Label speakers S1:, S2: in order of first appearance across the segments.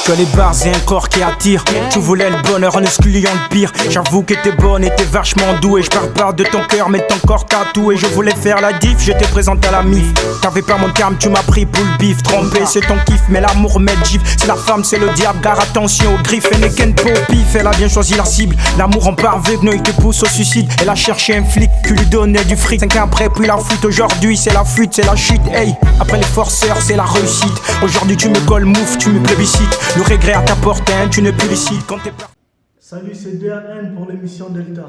S1: Que les bars et un corps qui attire. Tu voulais le bonheur en excluant le pire. J'avoue que t'es bonne et t'es vachement douée. Je parle pas de ton cœur mais ton corps tatoué. Je voulais faire la diff, je t'ai présenté à la mif. T'avais pas mon calme, tu m'as pris pour le bif. Trompé c'est ton kiff mais l'amour met gif. C'est la femme, c'est le diable, gare attention aux griffes. Elle n'est qu'un pif, elle a bien choisi la cible. L'amour en parvenu, il te pousse au suicide. Elle a cherché un flic qui lui donnait du fric. 5 ans après puis la fout, aujourd'hui c'est la fuite, c'est la chute. Hey, après les forceurs c'est la réussite. Aujourd'hui tu me colles mouf, tu me plébiscites. Le regret à ta porte, hein, tu ne plus licite quand t'es parti.
S2: Salut, c'est DAN pour l'émission Delta.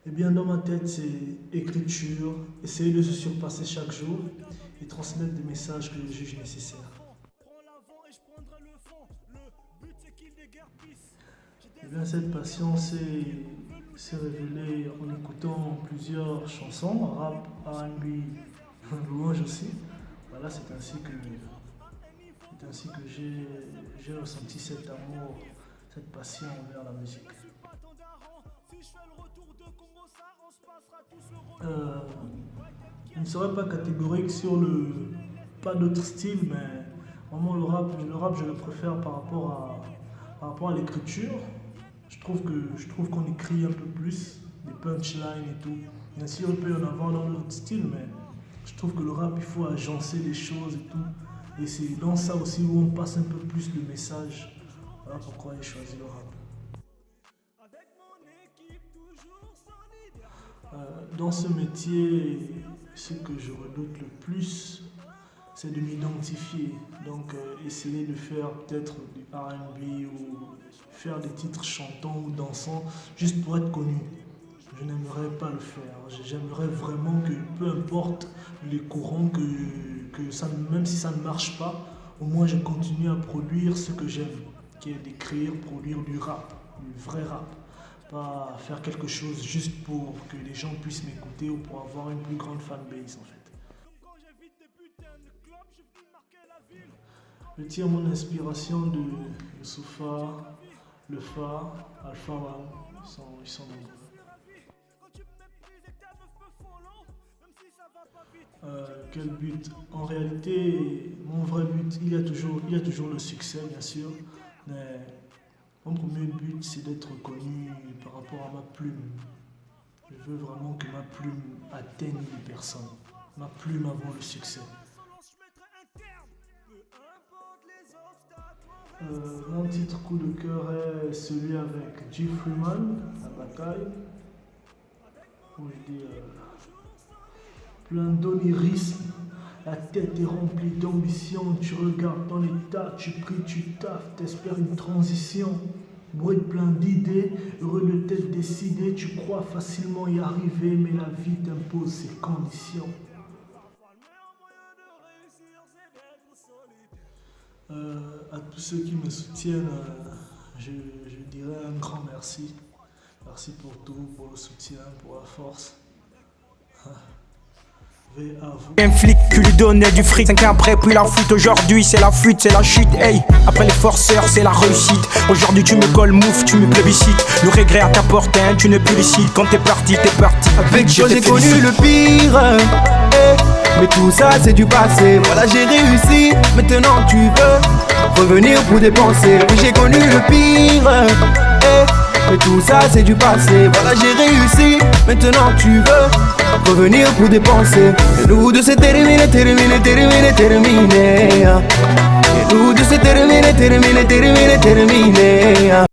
S2: Eh bien, dans ma tête, c'est écriture, essayer de se surpasser chaque jour et transmettre des messages que je juge nécessaires. Eh bien, cette passion s'est révélée en écoutant plusieurs chansons, rap, R&B, louange aussi. Voilà, c'est ainsi que j'ai ressenti cet amour, cette passion envers la musique. Je ne serais pas catégorique sur pas d'autres styles, mais vraiment le rap je le préfère par rapport à l'écriture. Je trouve qu'on écrit un peu plus, des punchlines et tout. Bien sûr, il peut y en avoir dans d'autres styles, mais je trouve que le rap, il faut agencer les choses et tout. Et c'est dans ça aussi où on passe un peu plus le message. Voilà pourquoi j'ai choisi le rap. Dans ce métier, ce que je redoute le plus, c'est de m'identifier. Donc essayer de faire peut-être du R&B ou faire des titres chantants ou dansants juste pour être connu. Je n'aimerais pas le faire. J'aimerais vraiment que peu importe les courants, que ça, même si ça ne marche pas, au moins je continue à produire ce que j'aime, qui est d'écrire, produire du rap, du vrai rap. Pas faire quelque chose juste pour que les gens puissent m'écouter ou pour avoir une plus grande fanbase en fait. Je tire mon inspiration de Youssoufa, Le Fa, Alpha One, ils sont nombreux. Quel but? En réalité, mon vrai but, il y a toujours le succès bien sûr, mais mon premier but c'est d'être connu par rapport à ma plume. Je veux vraiment que ma plume atteigne les personnes, ma plume avant le succès. Mon titre coup de cœur est celui avec G Freeman, La Bataille, où je dis plein d'onirisme, la tête est remplie d'ambition, tu regardes dans l'état, tu pries, tu taffes, t'espères une transition, bruit plein d'idées, heureux de t'être décidé, tu crois facilement y arriver, mais la vie t'impose ses conditions. À tous ceux qui me soutiennent, je dirais un grand merci. Merci pour tout, pour le soutien, pour la force.
S1: Un flic qui lui donnait du fric. 5 ans après puis la fout, aujourd'hui c'est la fuite, c'est la chute. Hey, après les forceurs c'est la réussite. Aujourd'hui tu me colles mouf, tu me plébiscites. Le regret à ta porte, hein, tu ne plus licite. Quand t'es parti,
S3: avec toi j'ai connu le pire, mais tout ça c'est du passé. Voilà j'ai réussi, maintenant tu veux revenir pour dépenser. Oui j'ai connu le pire, mais tout ça c'est du passé. Voilà j'ai réussi, maintenant tu veux revenir pour dépenser. Et nous deux c'est terminé, terminé, terminé, terminé. Et nous deux c'est terminé, terminé, terminé, terminé.